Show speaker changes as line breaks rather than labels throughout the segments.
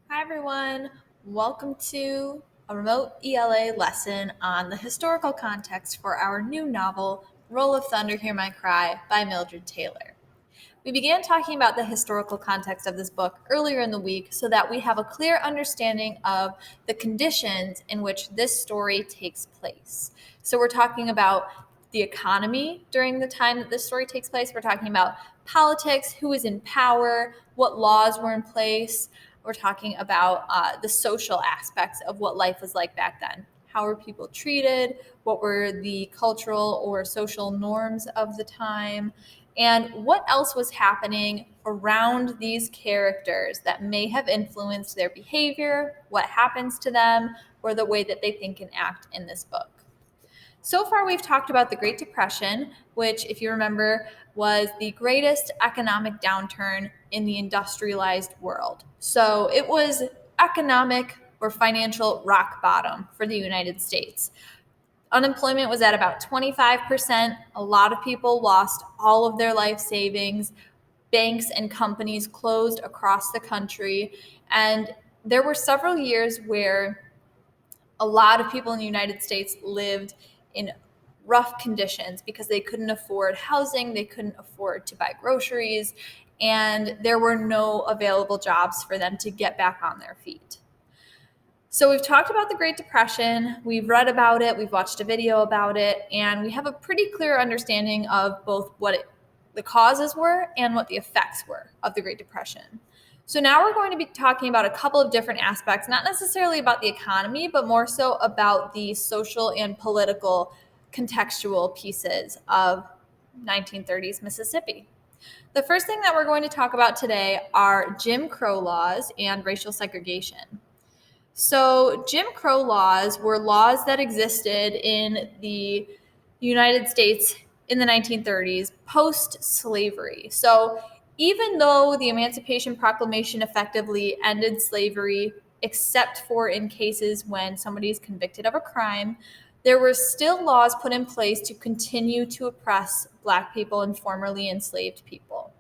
Hi, everyone. Welcome to a remote ELA lesson on the historical context for our new novel, Roll of Thunder, Hear My Cry by Mildred Taylor. We began talking about the historical context of this book earlier in the week so that we have a clear understanding of the conditions in which this story takes place. So, we're talking about the economy during the time that this story takes place. We're talking about politics, who is in power, what laws were in place. We're talking about the social aspects of what life was like back then. How were people treated? What were the cultural or social norms of the time? And what else was happening around these characters that may have influenced their behavior, what happens to them, or the way that they think and act in this book. So far, we've talked about the Great Depression, which, if you remember, was the greatest economic downturn in the industrialized world. So it was economic or financial rock bottom for the United States. Unemployment was at about 25%. A lot of people lost all of their life savings. Banks and companies closed across the country. And there were several years where a lot of people in the United States lived in rough conditions because they couldn't afford housing, they couldn't afford to buy groceries, and there were no available jobs for them to get back on their feet. So we've talked about the Great Depression, we've read about it, we've watched a video about it, and we have a pretty clear understanding of both the causes were and what the effects were of the Great Depression. So now we're going to be talking about a couple of different aspects, not necessarily about the economy, but more so about the social and political contextual pieces of 1930s Mississippi. The first thing that we're going to talk about today are Jim Crow laws and racial segregation. So, Jim Crow laws were laws that existed in the United States in the 1930s post slavery. So, even though the Emancipation Proclamation effectively ended slavery, except for in cases when somebody is convicted of a crime, there were still laws put in place to continue to oppress Black people and formerly enslaved people.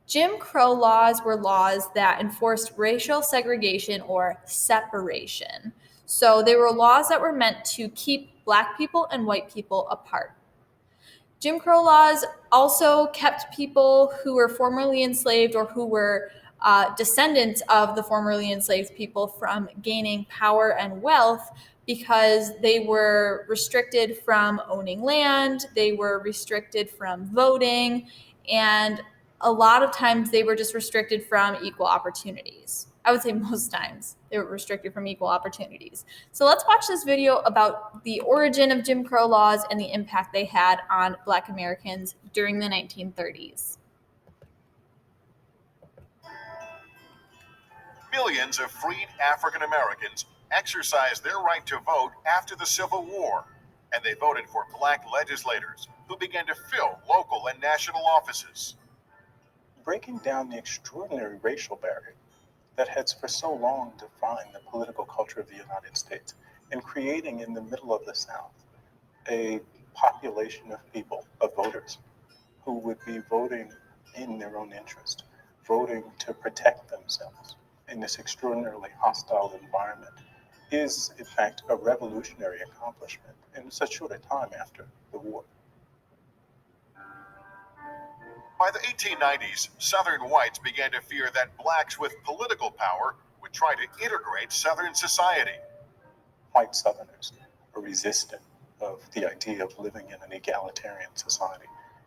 Jim Crow laws were laws that enforced racial segregation or separation. So they were laws that were meant to keep Black people and white people apart. Jim Crow laws also kept people who were formerly enslaved or who were descendants of the formerly enslaved people from gaining power and wealth because they were restricted from owning land, they were restricted from voting, and a lot of times they were just restricted from equal opportunities. I would say most times they were restricted from equal opportunities. So let's watch this video about the origin of Jim Crow laws and the impact they had on Black Americans during the 1930s.
Millions of freed African Americans exercised their right to vote after the Civil War, and they voted for Black legislators who began to fill local and national offices.
Breaking down the extraordinary racial barrier that has for so long defined the political culture of the United States, and creating in the middle of the South a population of people, of voters, who would be voting in their own interest, voting to protect themselves in this extraordinarily hostile environment, is in fact a revolutionary accomplishment in such short a time after the war.
By the 1890s, Southern whites began to fear that Blacks with political power would try to integrate Southern society.
White Southerners are resistant of the idea of living in an egalitarian society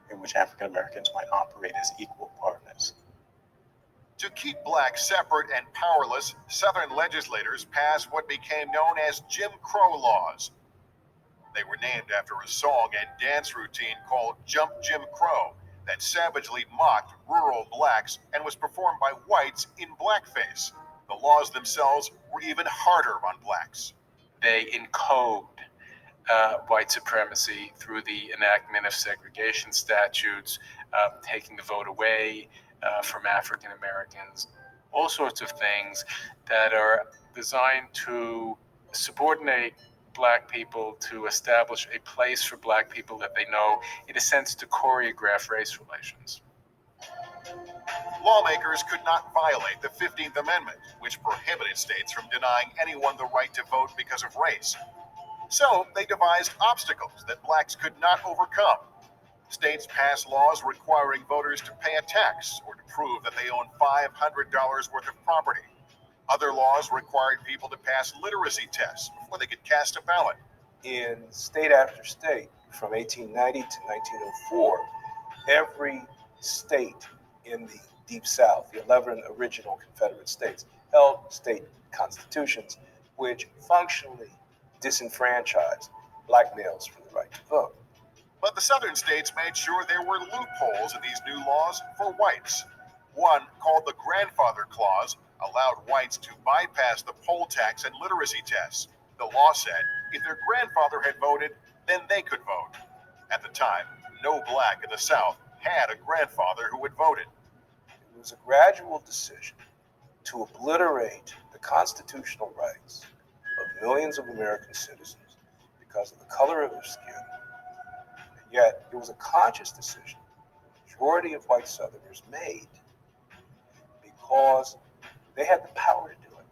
in which African Americans might operate as equal partners.
To keep Blacks separate and powerless, Southern legislators passed what became known as Jim Crow laws. They were named after a song and dance routine called Jump Jim Crow that savagely mocked rural Blacks and was performed by whites in blackface. The laws themselves were even harder on Blacks.
They encode white supremacy through the enactment of segregation statutes, taking the vote away from African Americans, all sorts of things that are designed to subordinate Black people, to establish a place for Black people that they know, in a sense, to choreograph race relations.
Lawmakers could not violate the 15th Amendment, which prohibited states from denying anyone the right to vote because of race. So they devised obstacles that blacks could not overcome. States passed laws requiring voters to pay a tax or to prove that they own $500 worth of property. Other laws required people to pass literacy tests before they could cast a ballot.
In state after state, from 1890 to 1904, every state in the Deep South, the 11 original Confederate states, held state constitutions which functionally disenfranchised black males from the right to vote.
But the southern states made sure there were loopholes in these new laws for whites. One, called the Grandfather Clause, allowed whites to bypass the poll tax and literacy tests. The law said if their grandfather had voted, then they could vote. At the time, no black in the South had a grandfather who had voted.
It was a gradual decision to obliterate the constitutional rights of millions of American citizens because of the color of their skin. And yet, it was a conscious decision the majority of white Southerners made because they had the power to do it.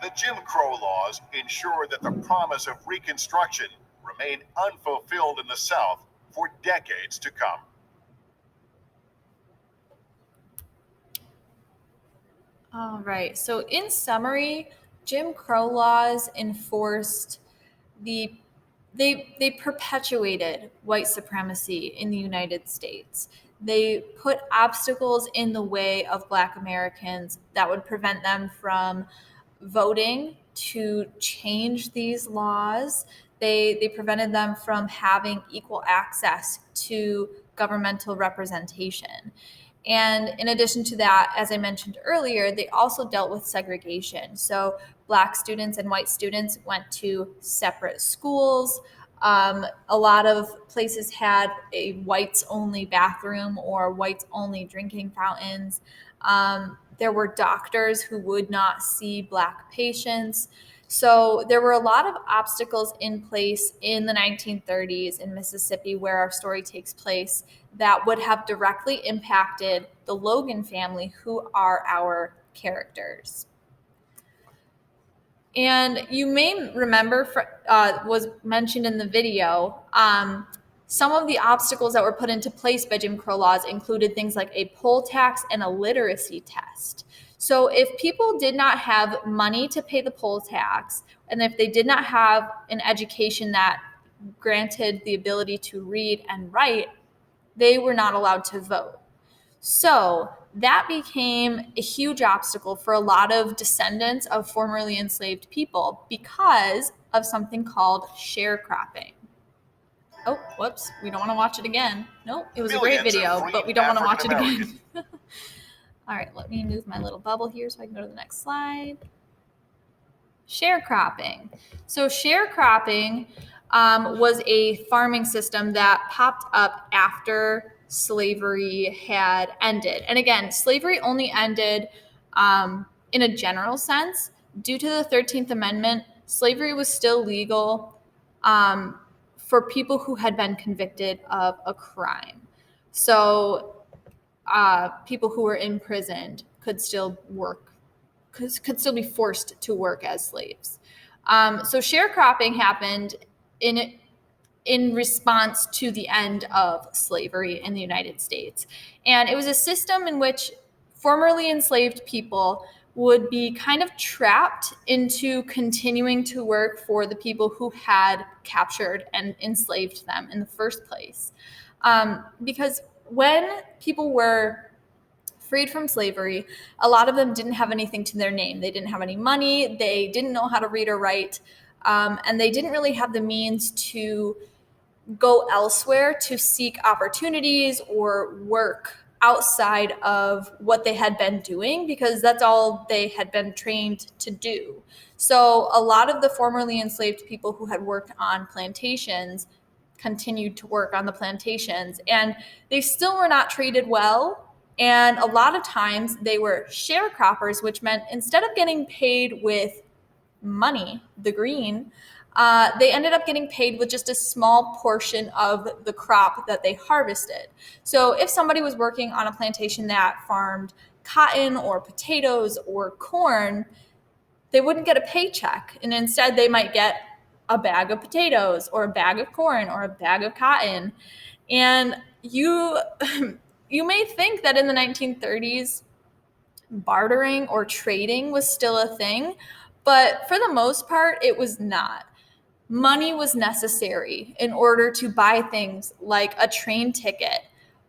The Jim Crow laws ensured that the promise of Reconstruction remained unfulfilled in the South for decades to come.
All right. So, in summary, Jim Crow laws enforced they perpetuated white supremacy in the United States. They put obstacles in the way of Black Americans that would prevent them from voting to change these laws. They prevented them from having equal access to governmental representation. And in addition to that, as I mentioned earlier, they also dealt with segregation. So Black students and white students went to separate schools. A lot of places had a whites-only bathroom or whites-only drinking fountains. There were doctors who would not see Black patients. So there were a lot of obstacles in place in the 1930s in Mississippi, where our story takes place, that would have directly impacted the Logan family, who are our characters. And you may remember, was mentioned in the video, some of the obstacles that were put into place by Jim Crow laws included things like a poll tax and a literacy test. So if people did not have money to pay the poll tax, and if they did not have an education that granted the ability to read and write, they were not allowed to vote. So that became a huge obstacle for a lot of descendants of formerly enslaved people because of something called sharecropping. Oh, whoops. We don't want to watch it again. Nope, it was a great video, but we don't want to watch it again. All right, let me move my little bubble here so I can go to the next slide. Sharecropping. So sharecropping was a farming system that popped up after slavery had ended. And again, slavery only ended in a general sense. Due to the 13th Amendment, slavery was still legal for people who had been convicted of a crime. So people who were imprisoned could still work, could still be forced to work as slaves. So sharecropping happened in response to the end of slavery in the United States. And it was a system in which formerly enslaved people would be kind of trapped into continuing to work for the people who had captured and enslaved them in the first place. Because when people were freed from slavery, a lot of them didn't have anything to their name. They didn't have any money, they didn't know how to read or write, and they didn't really have the means to go elsewhere to seek opportunities or work outside of what they had been doing, because that's all they had been trained to do. So a lot of the formerly enslaved people who had worked on plantations continued to work on the plantations, and they still were not treated well. And a lot of times they were sharecroppers, which meant instead of getting paid with money, the green, they ended up getting paid with just a small portion of the crop that they harvested. So if somebody was working on a plantation that farmed cotton or potatoes or corn, they wouldn't get a paycheck. And instead, they might get a bag of potatoes or a bag of corn or a bag of cotton. And you may think that in the 1930s, bartering or trading was still a thing, but for the most part, it was not. Money was necessary in order to buy things like a train ticket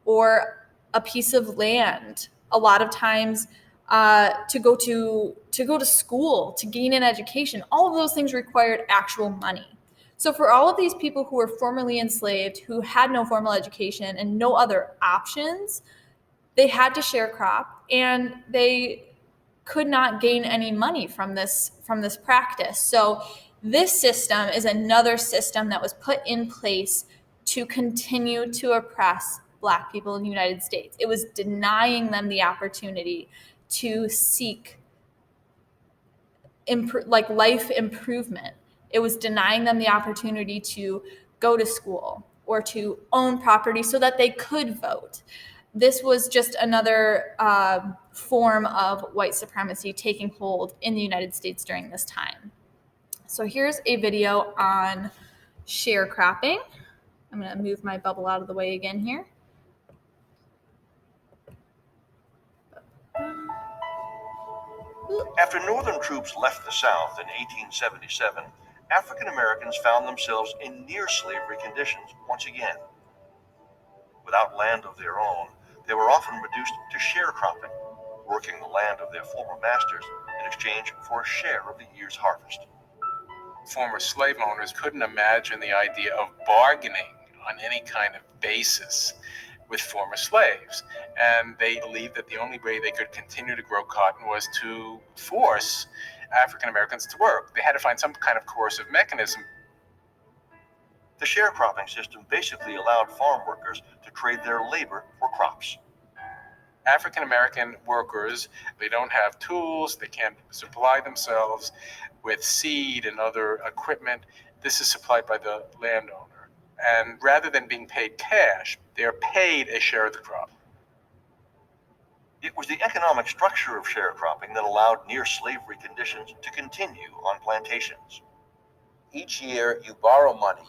or a piece of land. A lot of times, to go to school, to gain an education, all of those things required actual money. So for all of these people who were formerly enslaved, who had no formal education and no other options, they had to sharecrop, and they could not gain any money from this practice. So this system is another system that was put in place to continue to oppress Black people in the United States. It was denying them the opportunity to seek life improvement. It was denying them the opportunity to go to school or to own property so that they could vote. This was just another form of white supremacy taking hold in the United States during this time. So here's a video on sharecropping. I'm going to move my bubble out of the way again here.
After Northern troops left the South in 1877, African Americans found themselves in near slavery conditions once again. Without land of their own, they were often reduced to sharecropping, working the land of their former masters in exchange for a share of the year's harvest.
Former slave owners couldn't imagine the idea of bargaining on any kind of basis with former slaves. And they believed that the only way they could continue to grow cotton was to force African Americans to work. They had to find some kind of coercive mechanism.
The sharecropping system basically allowed farm workers to trade their labor for crops.
African American workers, they don't have tools, they can't supply themselves with seed and other equipment. This is supplied by the landowner. And rather than being paid cash, they are paid a share of the crop.
It was the economic structure of sharecropping that allowed near slavery conditions to continue on plantations.
Each year you borrow money,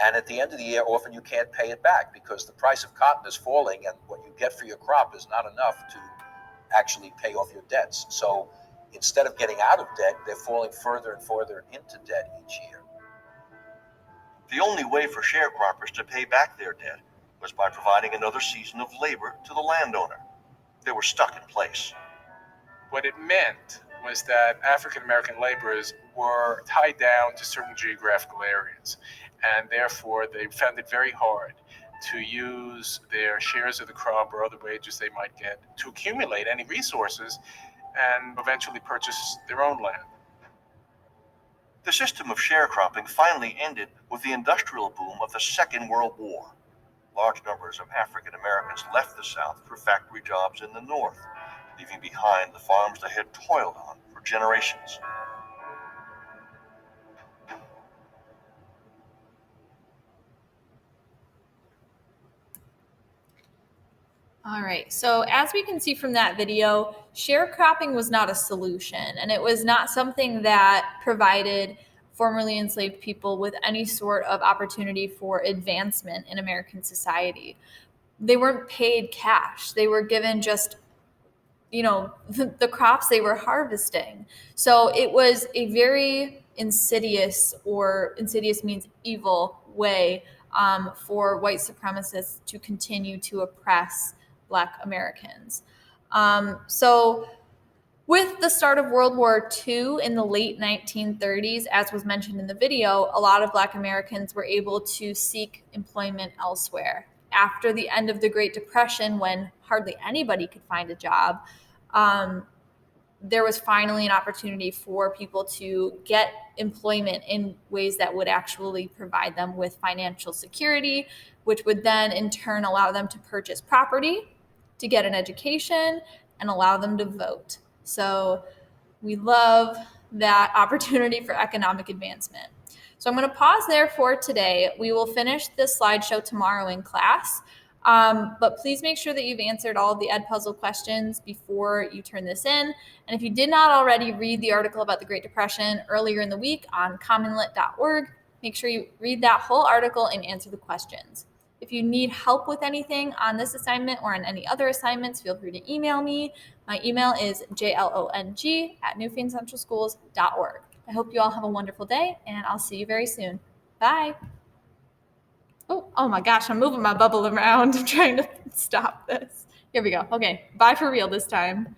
and at the end of the year, often you can't pay it back because the price of cotton is falling, and what you get for your crop is not enough to actually pay off your debts. So instead of getting out of debt, they're falling further and further into debt each year.
The only way for sharecroppers to pay back their debt was by providing another season of labor to the landowner. They were stuck in place.
What it meant was that African American laborers were tied down to certain geographical areas, and therefore they found it very hard to use their shares of the crop or other wages they might get to accumulate any resources and eventually purchase their own land.
The system of sharecropping finally ended with the industrial boom of the Second World War. Large numbers of African Americans left the South for factory jobs in the North, leaving behind the farms they had toiled on for generations.
All right, so as we can see from that video, sharecropping was not a solution, and it was not something that provided formerly enslaved people with any sort of opportunity for advancement in American society. They weren't paid cash. They were given just, the crops they were harvesting. So it was a very insidious, or insidious means evil, way for white supremacists to continue to oppress Black Americans. So with the start of World War II in the late 1930s, as was mentioned in the video, a lot of Black Americans were able to seek employment elsewhere. After the end of the Great Depression, when hardly anybody could find a job, there was finally an opportunity for people to get employment in ways that would actually provide them with financial security, which would then in turn allow them to purchase property, to get an education, and allow them to vote. So we love that opportunity for economic advancement. So I'm going to pause there for today. We will finish this slideshow tomorrow in class. But please make sure that you've answered all of the Edpuzzle questions before you turn this in. And if you did not already read the article about the Great Depression earlier in the week on commonlit.org, make sure you read that whole article and answer the questions. If you need help with anything on this assignment or on any other assignments, feel free to email me. My email is jlong@newfanecentralschools.org. I hope you all have a wonderful day, and I'll see you very soon. Bye. Oh my gosh, I'm moving my bubble around. I'm trying to stop this. Here we go. Okay, bye for real this time.